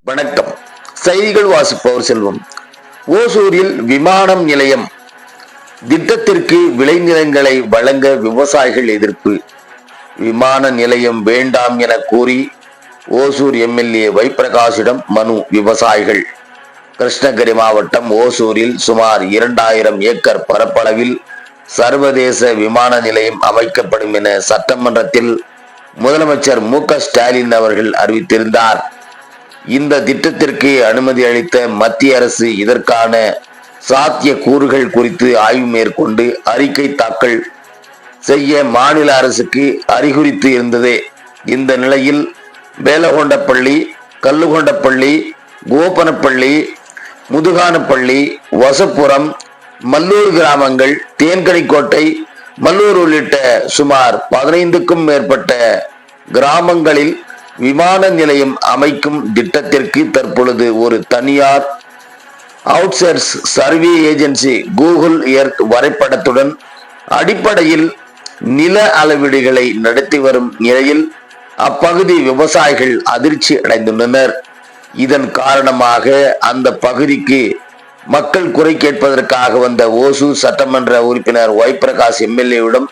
வணக்கம். செய்திகள் வாசிப்பவர் செல்வம். ஓசூரில் விமானம் நிலையம் திட்டத்திற்கு விளைநிலங்களை வழங்க விவசாயிகள் எதிர்ப்பு. விமான நிலையம் வேண்டாம் என கூறி ஓசூர் எம்எல்ஏ வைப்பிரகாஷிடம் மனு. விவசாயிகள். கிருஷ்ணகிரி மாவட்டம் ஓசூரில் சுமார் 2000 ஏக்கர் பரப்பளவில் சர்வதேச விமான நிலையம் அமைக்கப்படும் என சட்டமன்றத்தில் முதலமைச்சர் மு.க.ஸ்டாலின் அவர்கள் அறிவித்திருந்தார். இந்த திட்டத்திற்கு அனுமதி அளித்த மத்திய அரசு இதற்கான சாத்திய கூறுகள் குறித்து ஆய்வு மேற்கொண்டு அறிக்கை தாக்கல் செய்ய மாநில அரசுக்கு அறிகுறித்து இருந்தது. இந்த நிலையில் வேலகொண்டப்பள்ளி, கல்லுகொண்டப்பள்ளி, கோபனப்பள்ளி, முதுகானப்பள்ளி, வசப்புரம், மல்லூர் கிராமங்கள், தேன்கனிக்கோட்டை, மல்லூர் உள்ளிட்ட சுமார் 15க்கும் மேற்பட்ட கிராமங்களில் விமான நிலையம் அமைக்கும் திட்டத்திற்கு தற்பொழுது ஒரு தனியார் outsource survey agency Google earth வரைபடத்துடன் அடிப்படையில் நில அளவீடுகளை நடத்தி வரும் நிலையில் அப்பகுதி விவசாயிகள் அதிர்ச்சி அடைந்துள்ளனர். இதன் காரணமாக அந்த பகுதிக்கு மக்கள் குறை கேட்பதற்காக வந்த ஓசூர் சட்டமன்ற உறுப்பினர் வைப்பிரகாஷ் எம்எல்ஏவிடம்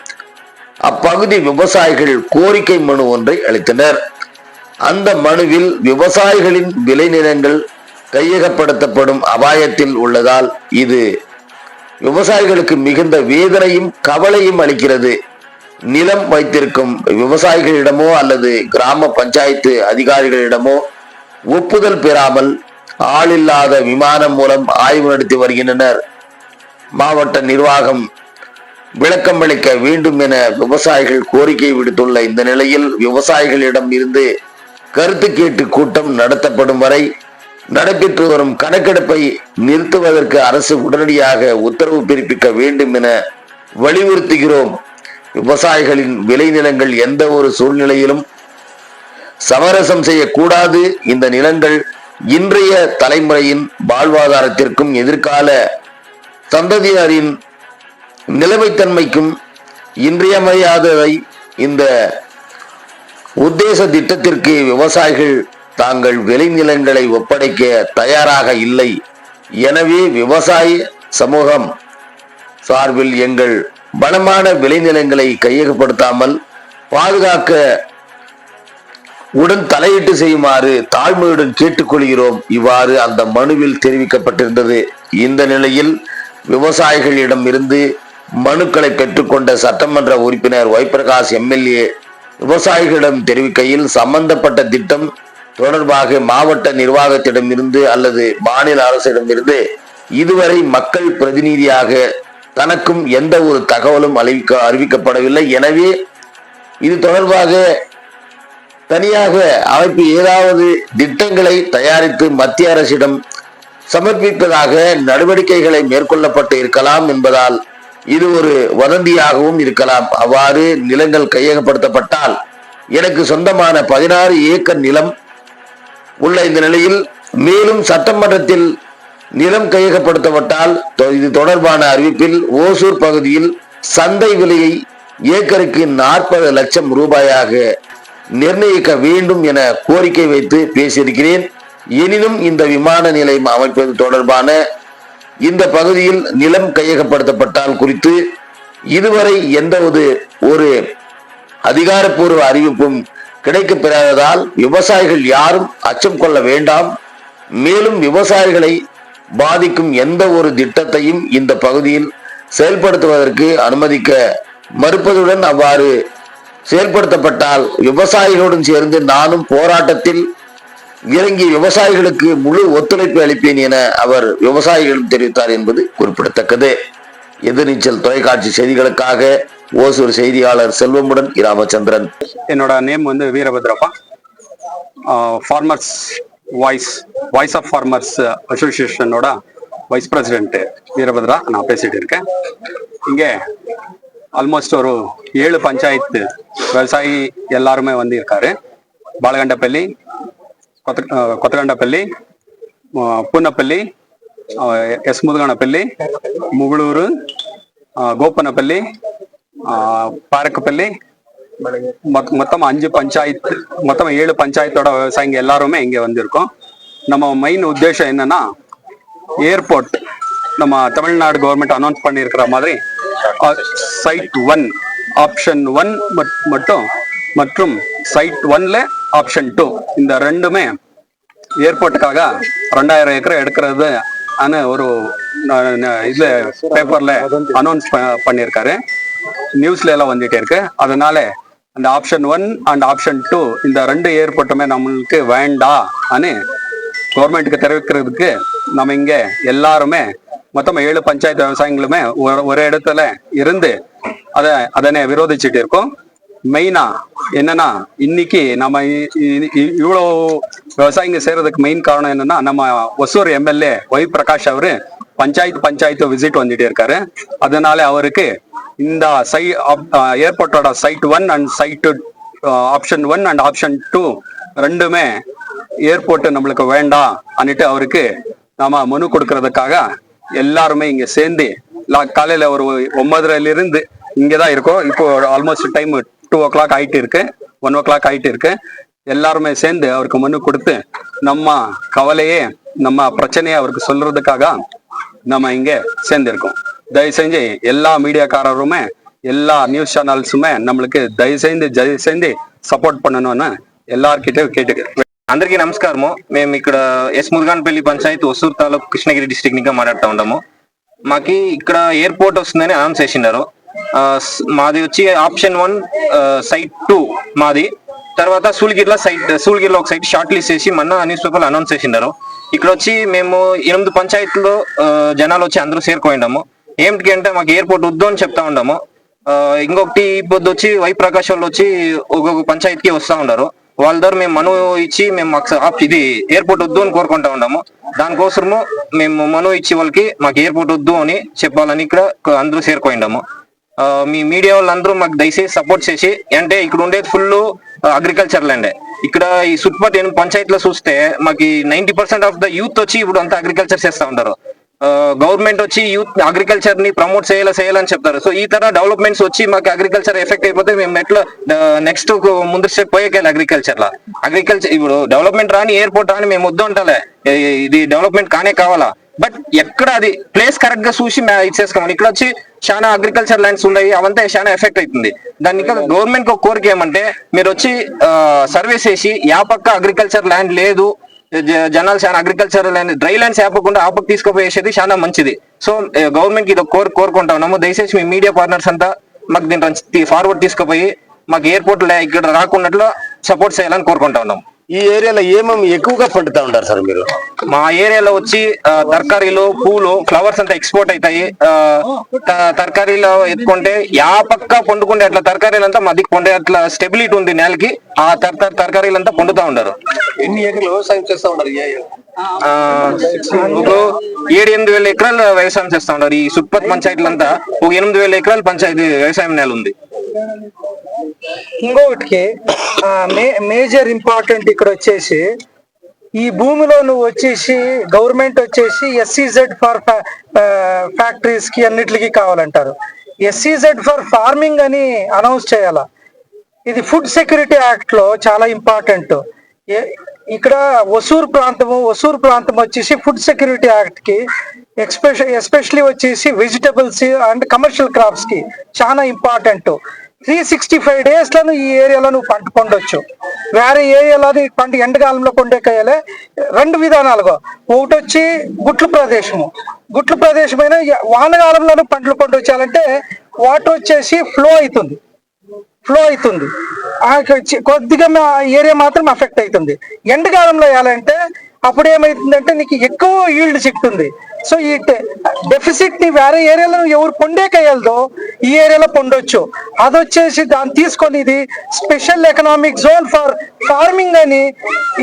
அப்பகுதி விவசாயிகள் கோரிக்கை மனு ஒன்றை அளித்தனர். அந்த மனுவில் விவசாயிகளின் விளைநிலங்கள் கையகப்படுத்தப்படும் அபாயத்தில் உள்ளதால் இது விவசாயிகளுக்கு மிகுந்த வேதனையும் கவலையும் அளிக்கிறது. நிலம் வைத்திருக்கும் விவசாயிகளிடமோ அல்லது கிராம பஞ்சாயத்து அதிகாரிகளிடமோ ஒப்புதல் பெறாமல் ஆளில்லாத விமானம் மூலம் ஆய்வு நடத்தி வருகின்றனர். மாவட்ட நிர்வாகம் விளக்கம் அளிக்க வேண்டும் என விவசாயிகள் கோரிக்கை விடுத்துள்ள இந்த நிலையில் விவசாயிகளிடம் இருந்து கருத்து கேட்டு கூட்டம் நடத்தப்படும் வரை நடைபெற்று வரும் கணக்கெடுப்பை நிறுத்துவதற்கு அரசு உடனடியாக உத்தரவு பிறப்பிக்க வேண்டும் என வலியுறுத்துகிறோம். விவசாயிகளின் விளைநிலங்கள் எந்த ஒரு சூழ்நிலையிலும் சமரசம் செய்யக்கூடாது. இந்த நிலங்கள் இன்றைய தலைமுறையின் வாழ்வாதாரத்திற்கும் எதிர்கால சந்ததியினரின் நிலைமைத்தன்மைக்கும் இன்றியமையாதவை. இந்த உத்தேச திட்டத்திற்கு விவசாயிகள் தாங்கள் விளைநிலங்களை ஒப்படைக்க தயாராக இல்லை. எனவே விவசாய சமூகம் சார்பில் எங்கள் வளமான விளைநிலங்களை கையகப்படுத்தாமல் பாதுகாக்க உடன் தலையிட்டு செய்யுமாறு தாழ்மையுடன் கேட்டுக்கொள்கிறோம். இவ்வாறு அந்த மனுவில் தெரிவிக்கப்பட்டிருந்தது. இந்த நிலையில் விவசாயிகளிடம் இருந்து மனுக்களை பெற்றுக்கொண்ட சட்டமன்ற உறுப்பினர் வைப்பிரகாஷ் எம்எல்ஏ விவசாயிகளிடம் தெரிவிக்கையில் சம்பந்தப்பட்ட திட்டம் தொடர்பாக மாவட்ட நிர்வாகத்திடமிருந்து அல்லது மாநில அரசிடமிருந்து இதுவரை மக்கள் பிரதிநிதியாக தனக்கும் எந்த ஒரு தகவலும் அறிவிக்கப்படவில்லை. எனவே இது தொடர்பாக தனியாக அமைப்பு ஏதாவது திட்டங்களை தயாரித்து மத்திய அரசிடம் சமர்ப்பிப்பதாக நடவடிக்கைகளை மேற்கொள்ளப்பட்டு இருக்கலாம் என்பதால் இது ஒரு வதந்தியாகவும் இருக்கலாம். அவ்வாறு நிலங்கள் கையகப்படுத்தப்பட்டால் எனக்கு சொந்தமான 16 ஏக்கர் நிலம் உள்ள இந்த நிலையில் மேலும் சட்டமன்றத்தில் நிலம் கையகப்படுத்தப்பட்டால் இது தொடர்பான அறிவிப்பில் ஓசூர் பகுதியில் சந்தை விலையை ஏக்கருக்கு 40 லட்சம் ரூபாயாக நிர்ணயிக்க வேண்டும் என கோரிக்கை வைத்து பேசியிருக்கிறேன். எனினும் இந்த விமான நிலையம் அமைப்பது தொடர்பான இந்த பகுதியில் நிலம் கையகப்படுத்தப்பட்டால் குறித்து இதுவரை எந்த ஒரு அதிகாரப்பூர்வ அறிவிப்பும் கிடைக்கப்பெறாததால் விவசாயிகள் யாரும் அச்சம் கொள்ள வேண்டாம். மேலும் விவசாயிகளை பாதிக்கும் எந்த ஒரு திட்டத்தையும் இந்த பகுதியில் செயல்படுத்துவதற்கு அனுமதிக்க மறுப்பதுடன் அவ்வாறு செயல்படுத்தப்பட்டால் விவசாயிகளுடன் சேர்ந்து நானும் போராட்டத்தில் இறங்கி விவசாயிகளுக்கு முழு ஒத்துழைப்பு அளிப்பேன் என அவர் விவசாயிகளும் தெரிவித்தார் என்பது குறிப்பிடத்தக்கது. எதிர்நீச்சல் தொலைக்காட்சி செய்திகளுக்காக ஓசூர் செய்தியாளர் செல்வமுடன் ராமச்சந்திரன். என்னோட name Veerabhadrappa. Farmers voice of farmers அசோசியேஷனோட வைஸ் பிரசிடென்ட் வீரபத்ரா நான் பேசிட்டு இருக்கேன். இங்கே ஆல்மோஸ்ட் ஒரு 7 பஞ்சாயத்து விவசாயி எல்லாருமே இருக்காரு. பாலகண்டப்பள்ளி, கொத்தகண்டப்பள்ளி, பூனப்பள்ளி, எஸ் முதுகானப்பள்ளி, முகுளூர், గోపనపల్లి, பாரக்கப்பள்ளி, மொத்தம் 5 பஞ்சாயத்து, மொத்தம் 7 பஞ்சாயத்தோட விவசாயிங்க எல்லாருமே இங்க வந்திருக்கோம். நம்ம மெயின் உத்தேசம் என்னன்னா, ஏர்போர்ட் நம்ம தமிழ்நாடு கவர்மெண்ட் அனௌன்ஸ் பண்ணியிருக்கிற மாதிரி சைட் 1 ஆப்ஷன் 1 மட்டும் மற்றும் சைட் 1ல ஆப்ஷன் 2 இந்த ரெண்டுமே ஏர்போர்ட்டுக்காக 2000 ஏக்கர் எடுக்கிறது ஒரு இதுல பேப்பர்ல அனௌன்ஸ் பண்ணியிருக்காரு, நியூஸ்ல எல்லாம் வந்துட்டே இருக்கு. அதனால அந்த ஆப்ஷன் 1 அண்ட் ஆப்ஷன் 2 இந்த 2 ஏர்போர்ட்டுமே நம்மளுக்கு வேண்டாம் கவர்மெண்ட்டுக்கு தெரிவிக்கிறதுக்கு நம்ம இங்க எல்லாருமே மொத்தம் 7 பஞ்சாயத்து விவசாயிகளுமே ஒரு இடத்துல இருந்து அதனை விரோதிச்சுட்டு இருக்கோம். மெயினா என்னன்னா, இன்னைக்கு நம்ம இவ்வளோ விவசாயிங்க செய்யறதுக்கு மெயின் காரணம் என்னன்னா, நம்ம ஒசூர் எம்எல்ஏ ஒய் பிரகாஷ் அவரு பஞ்சாயத்து விசிட் வந்துட்டு இருக்காரு. அதனால அவருக்கு இந்த ஏர்போர்ட்டோட side 1 and side option 1 and option 2 ரெண்டுமே ஏர்போர்ட் நம்மளுக்கு வேண்டாம் அன்னிட்டு அவருக்கு நாம மனு கொடுக்கறதுக்காக எல்லாருமே இங்க சேர்ந்து காலையில ஒரு 9:30 இருந்து இங்கதான் இருக்கோம். இப்போ ஆல்மோஸ்ட் டைம் 2 o'clock ஆயிட்டு இருக்கு, 1 o'clock ஆயிட்டு இருக்கு. எல்லாருமே சேர்ந்து அவருக்கு மனு கொடுத்து நம்ம கவலையே நம்ம பிரச்சனையை அவருக்கு சொல்றதுக்காக நம்ம இங்க சேர்ந்திருக்கோம். தயவு செஞ்சு எல்லா மீடியாக்காரருமே எல்லா நியூஸ் சேனல்ஸுமே நம்மளுக்கு தயவு செய்து సపోర్ట్ பண்ணணும்னு எல்லார்கிட்ட கேட்டுக்கிறேன். అందరికీ నమస్కారము. మేము ఇక్కడ ఎస్ మురుగాన్పల్లి పంచాయతీ ఒసూరు తాలూకు కృష్ణగిరి డిస్ట్రిక్ట్ నుంచి మాట్లాడుతూ ఉన్నాము. మాకి ఇక్కడ ఎయిర్పోర్ట్ వస్తుందని అనౌన్స్ చేసినారు. మాది వచ్చి ఆప్షన్ 1 సైట్ 2 మాది. తర్వాత సూళగిరిలో ఒక సైట్ షార్ట్ లిస్ట్ చేసి మొన్న న్యూస్ పేపర్లో అనౌన్స్ చేసినారు. ఇక్కడ వచ్చి మేము 8 పంచాయతీలో జనాలు వచ్చి అందరూ చేరుకోండాము. ఏమిటి అంటే మాకు ఎయిర్పోర్ట్ వద్దు అని చెప్తా ఉన్నాము. ఇంకొకటి ఇప్పుడు వచ్చి వై ప్రకాష్ వాళ్ళు వచ్చి ఒక్కొక్క పంచాయతీకి వస్తా ఉన్నారు. వాళ్ళ ద్వారా మేము మను ఇచ్చి మేము ఇది ఎయిర్పోర్ట్ వద్దు అని కోరుకుంటా ఉన్నాము. దానికోసము మేము మను ఇచ్చి వాళ్ళకి మాకు ఎయిర్పోర్ట్ వద్దు అని చెప్పాలని ఇక్కడ అందరూ చేరుకోండాము. మీ మీడియా వాళ్ళందరూ మాకు దయచేసి సపోర్ట్ చేసి, అంటే ఇక్కడ ఉండేది ఫుల్ అగ్రికల్చర్ ల్యాండ్. ఇక్కడ ఈ చుట్టుపక్కల 8 పంచాయతీలో చూస్తే మాకు 90% ఆఫ్ ద యూత్ వచ్చి ఇప్పుడు అంతా అగ్రికల్చర్ చేస్తా ఉంటారు. గవర్నమెంట్ వచ్చి యూత్ అగ్రికల్చర్ ని ప్రమోట్ చేయాలని చెప్తారు. సో ఈ తర డెవలప్మెంట్స్ వచ్చి మాకు అగ్రికల్చర్ ఎఫెక్ట్ అయిపోతే మేము ఎట్లా నెక్స్ట్ ముందు స్టెప్ పోయేకాలి అగ్రికల్చర్ ఇప్పుడు డెవలప్మెంట్ రాని ఎయిర్పోర్ట్ రాని మేము వద్దు అంటాలే, ఇది డెవలప్మెంట్ కానే కావాలా. బట్ ఎక్కడ అది ప్లేస్ కరెక్ట్ గా చూసి ఇచ్చేసుకోమని. ఇక్కడ వచ్చి చాలా అగ్రికల్చర్ ల్యాండ్స్ ఉన్నాయి, అవంతా చాలా ఎఫెక్ట్ అవుతుంది. దానికి గవర్నమెంట్ కి ఒక కోరిక ఏమంటే, మీరు వచ్చి సర్వే చేసి యా పక్క అగ్రికల్చర్ ల్యాండ్ లేదు, జనాలు చాలా అగ్రికల్చర్ ల్యాండ్ డ్రై ల్యాండ్స్ ఆపకుండా ఆపకు తీసుకుపోయేది చాలా మంచిది. సో గవర్నమెంట్ కి ఇది కోరుకుంటా ఉన్నాము. దయచేసి మీ మీడియా పార్ట్నర్స్ అంతా మాకు దీని ఫార్వర్డ్ తీసుకుపోయి మాకు ఎయిర్పోర్ట్ ఇక్కడ రాకున్నట్లు సపోర్ట్ చేయాలని కోరుకుంటా ఉన్నాము. ఈ ఏరియాలో ఏమేమి ఎక్కువగా పండుతా ఉంటారు సార్ మీరు? మా ఏరియాలో వచ్చి తరకారీలు, పూలు, ఫ్లవర్స్ అంతా ఎక్స్పోర్ట్ అవుతాయి. తరకారీలో ఎత్తుకుంటే యా పక్క పండుకుంటే అట్లా తరకారీలంతా మధ్యకి పండే అట్లా స్టెబిలిటీ ఉంది నేలకి. ఆ తరకారీలంతా పండుతా ఉంటారు. ఎన్ని ఏకర్లు వ్యవసాయం చేస్తా ఉంటారు? 7-8 వేల ఎకరాలు వ్యవసాయం చేస్తా ఉంటారు. ఈ చుట్టుపక్కల పంచాయతీలంతా ఒక 8 వేల ఎకరాల పంచాయతీ వ్యవసాయం నేల ఉంది. ఇంకొకటికి మేజర్ ఇంపార్టెంట్ ఇక్కడ వచ్చేసి, ఈ భూమిలో నువ్వు వచ్చేసి గవర్నమెంట్ వచ్చేసి SEZ ఫర్ ఫ్యాక్టరీస్ కి అన్నిటికి కావాలంటారు. SEZ ఫర్ ఫార్మింగ్ అని అనౌన్స్ చేయాలా. ఇది ఫుడ్ సెక్యూరిటీ యాక్ట్ లో చాలా ఇంపార్టెంట్. ఇక్కడ ఒసూరు ప్రాంతం వచ్చేసి ఫుడ్ సెక్యూరిటీ యాక్ట్ కి ఎస్పెషల్లీ వచ్చేసి వెజిటబుల్స్ అండ్ కమర్షియల్ క్రాప్స్ కి చాలా ఇంపార్టెంట్. 365 days లను ఈ ఏరియాలో నువ్వు పంట పొందొచ్చు. వేరే ఏరియాలో పంట ఎండకాలంలో పండేకాయలే 2 విధానాలుగా. ఒకటి వచ్చి గుట్ల ప్రదేశమైన వానకాలంలోనూ పంటలు పండించాలంటే వాటర్ వచ్చేసి ఫ్లో అవుతుంది. కొద్దిగా ఏరియా మాత్రం ఎఫెక్ట్ అవుతుంది. ఎండకాలంలో వేయాలంటే అప్పుడు ఏమైతుందంటే నీకు ఎక్కువ ఈల్డ్ సిక్తుంది. సో ఈ డెఫిసిట్ ని వేరే ఏరియాలో ఎవరు పొండేకేయలదో ఈ ఏరియాలో పొందొచ్చు. అది వచ్చేసి దాన్ని తీసుకొని ఇది special economic zone for farming అని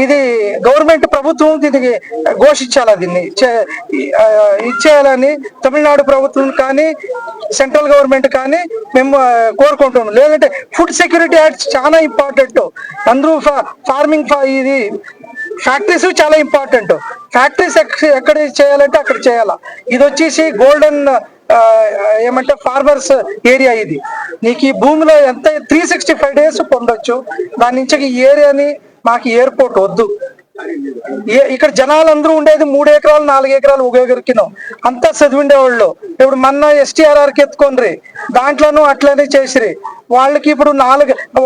ఇది గవర్నమెంట్ ప్రభుత్వం దీనికి ఘోషించాలి. దీన్ని ఇచ్చేయాలని తమిళనాడు ప్రభుత్వం కానీ సెంట్రల్ గవర్నమెంట్ కానీ మేము కోరుకుంటున్నాం. లేదంటే ఫుడ్ సెక్యూరిటీ యాక్ట్ చాలా ఇంపార్టెంట్. అందరూ ఫార్మింగ్ ఇది ఫ్యాక్టరీస్ చాలా ఇంపార్టెంట్. ఫ్యాక్టరీస్ ఎక్కడ చేయాలంటే అక్కడ చేయాలా. ఇది వచ్చేసి గోల్డెన్ ఏమంటే ఫార్మర్స్ ఏరియా. ఇది నీకు ఈ భూమిలో ఎంత 365 days పొందొచ్చు. దాని నుంచి ఈ ఏరియాని మాకు ఎయిర్పోర్ట్ వద్దు. ఇక్కడ జనాలు అందరూ ఉండేది 3 ఎకరాలు 4 ఎకరాలు ఉపయోగరికినో అంతా చదివిండేవాళ్ళు. ఇప్పుడు మొన్న STRRకి ఎత్తుకొనిరి, దాంట్లోనూ అట్లనే చేసిరి. వాళ్ళకి ఇప్పుడు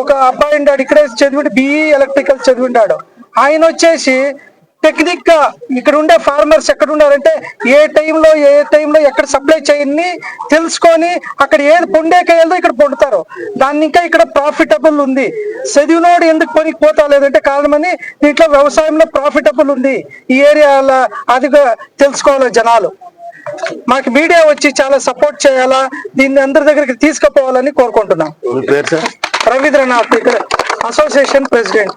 ఒక అబ్బాయి ఉండాడు ఇక్కడే చదివిండు, BE ఎలక్ట్రికల్ చదివిండాడు. ఆయన వచ్చేసి టెక్నిక్ గా ఇక్కడ ఉండే ఫార్మర్స్ ఎక్కడ ఉండారంటే ఏ టైంలో ఎక్కడ సప్లై చేయని తెలుసుకొని అక్కడ ఏది పొండేకేయాలో ఇక్కడ పొందుతారు. దాన్ని ఇంకా ఇక్కడ ప్రాఫిటబుల్ ఉంది. చదివినోడు ఎందుకు పనికి పోతా లేదంటే కారణమని దీంట్లో వ్యవసాయంలో ప్రాఫిటబుల్ ఉంది ఈ ఏరియాలో. అదిగా తెలుసుకోవాలి జనాలు. మాకు మీడియా వచ్చి చాలా సపోర్ట్ చేయాలా, దీన్ని అందరి దగ్గరికి తీసుకుపోవాలని కోరుకుంటున్నాం. మీ పేరు సార్? రవీంద్రనాథ్, ఇక్కడ అసోసియేషన్ ప్రెసిడెంట్.